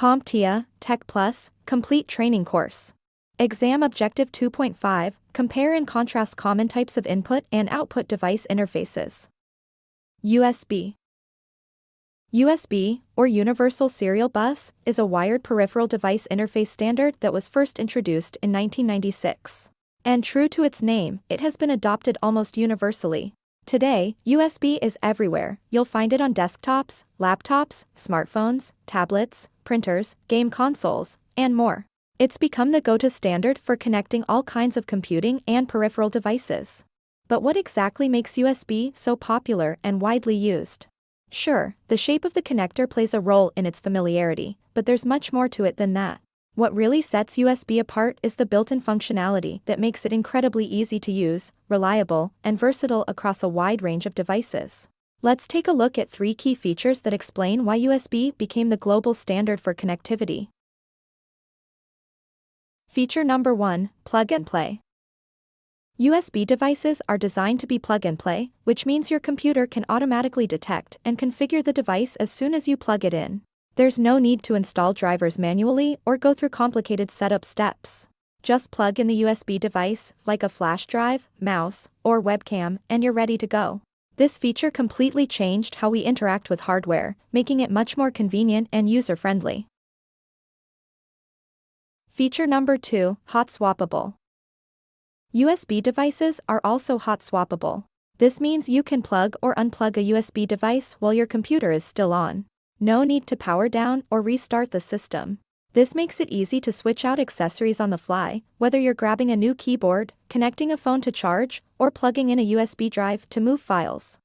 CompTIA Tech Plus Complete Training Course. Exam Objective 2.5 Compare and contrast common types of input and output device interfaces. USB. USB, or Universal Serial Bus, is a wired peripheral device interface standard that was first introduced in 1996. And true to its name, it has been adopted almost universally. Today, USB is everywhere. You'll find it on desktops, laptops, smartphones, tablets, printers, game consoles, and more. It's become the go-to standard for connecting all kinds of computing and peripheral devices. But what exactly makes USB so popular and widely used? Sure, the shape of the connector plays a role in its familiarity, but there's much more to it than that. What really sets USB apart is the built-in functionality that makes it incredibly easy to use, reliable, and versatile across a wide range of devices. Let's take a look at 3 key features that explain why USB became the global standard for connectivity. Feature number 1, Plug and Play. USB devices are designed to be plug and play, which means your computer can automatically detect and configure the device as soon as you plug it in. There's no need to install drivers manually or go through complicated setup steps. Just plug in the USB device, like a flash drive, mouse, or webcam, and you're ready to go. This feature completely changed how we interact with hardware, making it much more convenient and user-friendly. Feature number 2, Hot Swappable. USB devices are also hot swappable. This means you can plug or unplug a USB device while your computer is still on. No need to power down or restart the system. This makes it easy to switch out accessories on the fly, whether you're grabbing a new keyboard, connecting a phone to charge, or plugging in a USB drive to move files.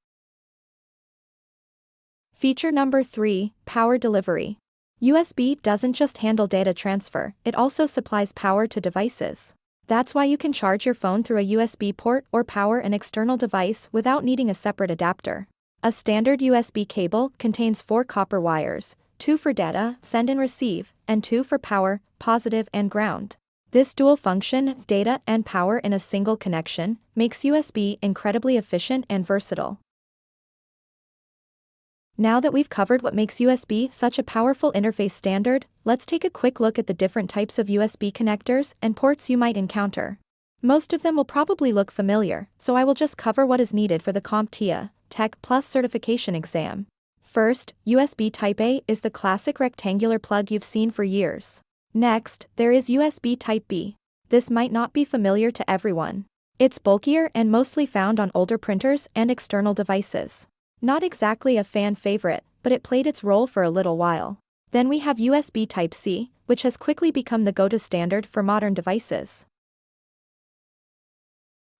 Feature number 3, Power Delivery. USB doesn't just handle data transfer, it also supplies power to devices. That's why you can charge your phone through a USB port or power an external device without needing a separate adapter. A standard USB cable contains 4 copper wires, 2 for data, send and receive, and 2 for power, positive and ground. This dual function, data and power in a single connection, makes USB incredibly efficient and versatile. Now that we've covered what makes USB such a powerful interface standard, let's take a quick look at the different types of USB connectors and ports you might encounter. Most of them will probably look familiar, so I will just cover what is needed for the CompTIA Tech Plus certification exam. First, USB Type-A is the classic rectangular plug you've seen for years. Next, there is USB Type-B. This might not be familiar to everyone. It's bulkier and mostly found on older printers and external devices. Not exactly a fan favorite, but it played its role for a little while. Then we have USB Type-C, which has quickly become the go-to standard for modern devices.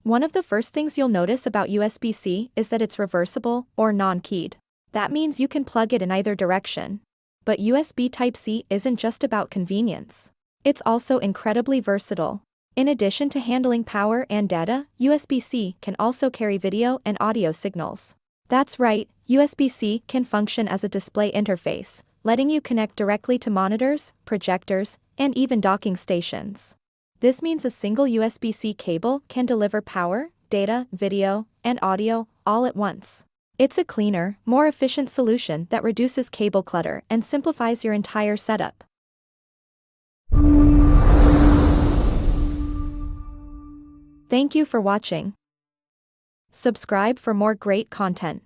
One of the first things you'll notice about USB-C is that it's reversible or non-keyed. That means you can plug it in either direction. But USB Type-C isn't just about convenience. It's also incredibly versatile. In addition to handling power and data, USB-C can also carry video and audio signals. That's right, USB-C can function as a display interface, letting you connect directly to monitors, projectors, and even docking stations. This means a single USB-C cable can deliver power, data, video, and audio all at once. It's a cleaner, more efficient solution that reduces cable clutter and simplifies your entire setup. Thank you for watching. Subscribe for more great content.